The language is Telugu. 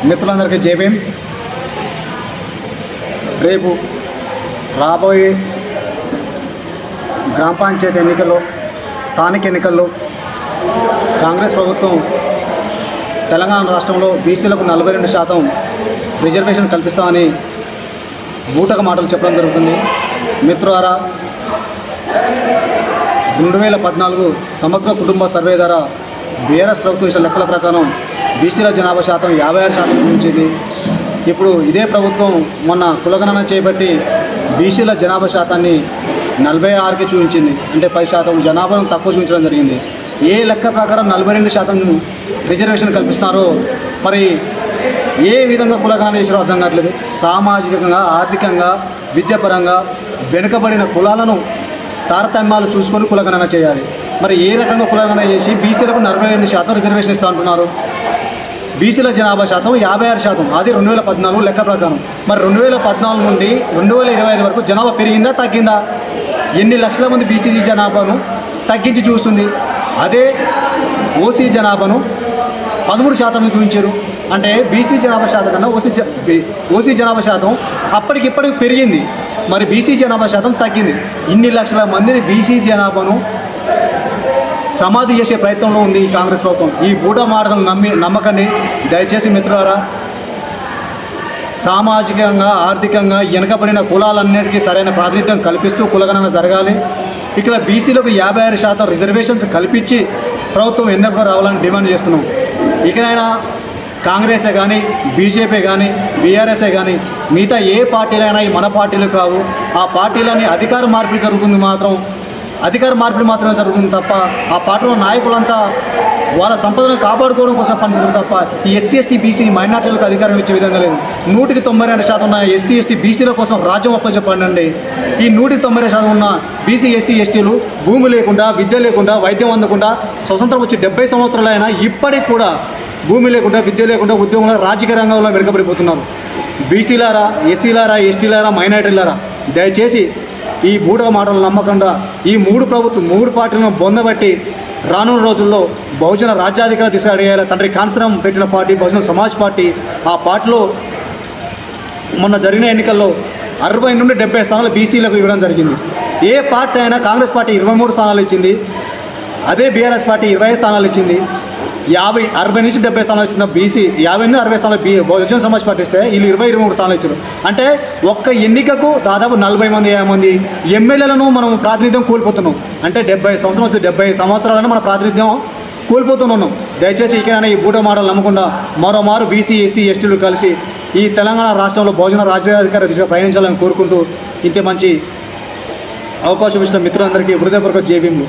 మిత్రులందరికీ జేబీఎం. రేపు రాబోయే గ్రామ పంచాయతీ ఎన్నికల్లో, స్థానిక ఎన్నికల్లో కాంగ్రెస్ ప్రభుత్వం తెలంగాణ రాష్ట్రంలో బీసీలకు 42% రిజర్వేషన్ కల్పిస్తామని బూటక మాటలు చెప్పడం జరుగుతుంది. మిత్రులారా, 2014 సమగ్ర కుటుంబ సర్వే ద్వారా బీఆర్ఎస్ ప్రభుత్వం ఇచ్చిన లెక్కల ప్రకారం బీసీల జనాభా శాతం 56% చూపించింది. ఇప్పుడు ఇదే ప్రభుత్వం మొన్న కులగణన చేపట్టి బీసీల జనాభా శాతాన్ని 46కి చూపించింది. అంటే 10% జనాభాను తక్కువ చూపించడం జరిగింది. ఏ లెక్క ప్రకారం 42% రిజర్వేషన్ కల్పిస్తున్నారో మరి ఏ విధంగా కులగణన చేసారో అర్థం కావట్లేదు. సామాజికంగా, ఆర్థికంగా, విద్యాపరంగా వెనుకబడిన కులాలను తారతమ్యాలు చూసుకొని కులగణన చేయాలి. మరి ఏ రకంగా కులగణన చేసి బీసీలకు 42% రిజర్వేషన్ ఇస్తూ అంటున్నారు? బీసీల జనాభా శాతం 56%, అది 2014 లెక్క ప్రకారం. మరి 2014 నుండి 2025 వరకు జనాభా పెరిగిందా తగ్గిందా? ఎన్ని లక్షల మంది బీసీ జనాభాను తగ్గించి చూస్తుంది. అదే ఓసీ జనాభాను 13% చూపించారు. అంటే బీసీ జనాభా శాతం కన్నా ఓసీ జనాభా శాతం అప్పటికిప్పటికి పెరిగింది. మరి బీసీ జనాభా శాతం తగ్గింది. ఇన్ని లక్షల మందిని బీసీ జనాభాను సమాధి చేసే ప్రయత్నంలో ఉంది ఈ కాంగ్రెస్ ప్రభుత్వం. ఈ బూట మాటలను నమ్మకాన్ని దయచేసి మిత్రులారా, సామాజికంగా, ఆర్థికంగా వెనుకబడిన కులాలన్నిటికీ సరైన ప్రాతినిధ్యం కల్పిస్తూ కులగణన జరగాలి. ఇక్కడ బీసీలకు 56% రిజర్వేషన్స్ కల్పించి ప్రభుత్వం ఎన్నికలకు రావాలని డిమాండ్ చేస్తున్నాం. ఇకనైనా కాంగ్రెసే కానీ, బీజేపీ కానీ, బీఆర్ఎస్ఏ కానీ, మిగతా ఏ పార్టీలైనా ఈ మన పార్టీలు కావు. ఆ పార్టీలని అధికార మార్పిడి మాత్రమే జరుగుతుంది తప్ప ఆ పార్టీలో నాయకులంతా వాళ్ళ సంపదను కాపాడుకోవడం కోసం పనిచేస్తారు తప్ప ఈ ఎస్సీ ఎస్టీ బీసీ మైనార్టీలకు అధికారం ఇచ్చే విధంగా లేదు. 192% ఉన్న ఎస్సీ ఎస్టీ బీసీల కోసం రాజ్యం అప్పచెప్పండి. ఈ 192% ఉన్న బీసీ ఎస్సీ ఎస్టీలు భూమి లేకుండా, విద్య లేకుండా, వైద్యం అందకుండా స్వతంత్రం వచ్చి 70 సంవత్సరాలైనా ఇప్పటికి కూడా భూమి లేకుండా, విద్య లేకుండా, ఉద్యోగంలో, రాజకీయ రంగంలో వెనుకబడిపోతున్నారు. బీసీలారా, ఎస్సీలారా, ఎస్టీలారా, మైనార్టీలారా, దయచేసి ఈ బూటక మాటలు నమ్మకుండా ఈ మూడు పార్టీలను బొందబట్టి రానున్న రోజుల్లో బహుజన రాజ్యాధికార దిశ అడిగేలా తండ్రి కాన్సరం పెట్టిన పార్టీ బహుజన సమాజ్ పార్టీ. ఆ పార్టీలో మొన్న జరిగిన ఎన్నికల్లో 60 నుండి 70 స్థానాలు బీసీలకు ఇవ్వడం జరిగింది. ఏ పార్టీ అయినా, కాంగ్రెస్ పార్టీ 23 స్థానాలు ఇచ్చింది, అదే బీఆర్ఎస్ పార్టీ 20 స్థానాలు ఇచ్చింది. 60 నుంచి 70 స్థానాలు ఇచ్చిన బీసీ 50 నుంచి 60 స్థానాలు బహుజన సమాజ్ పార్టీ ఇస్తే వీళ్ళు 23 స్థానాలు ఇచ్చారు. అంటే ఒక్క ఎన్నికకు దాదాపు 40 మంది 50 మంది ఎమ్మెల్యేలను మనం ప్రాతినిధ్యం కోల్పోతున్నాం. అంటే 70 సంవత్సరాలను మన ప్రాతినిధ్యం కోల్పోతున్నాం. దయచేసి ఇకైనా ఈ బూట మాటలు నమ్మకుండా మరోమారు బీసీ ఎస్సీ ఎస్టీలు కలిసి ఈ తెలంగాణ రాష్ట్రంలో బహుజన రాజ్యాధికార దిశగా ప్రయాణించాలని కోరుకుంటూ ఇంత మంచి అవకాశం ఇచ్చిన మిత్రులందరికీ హృదయపూర్వక జేబీఎంలు.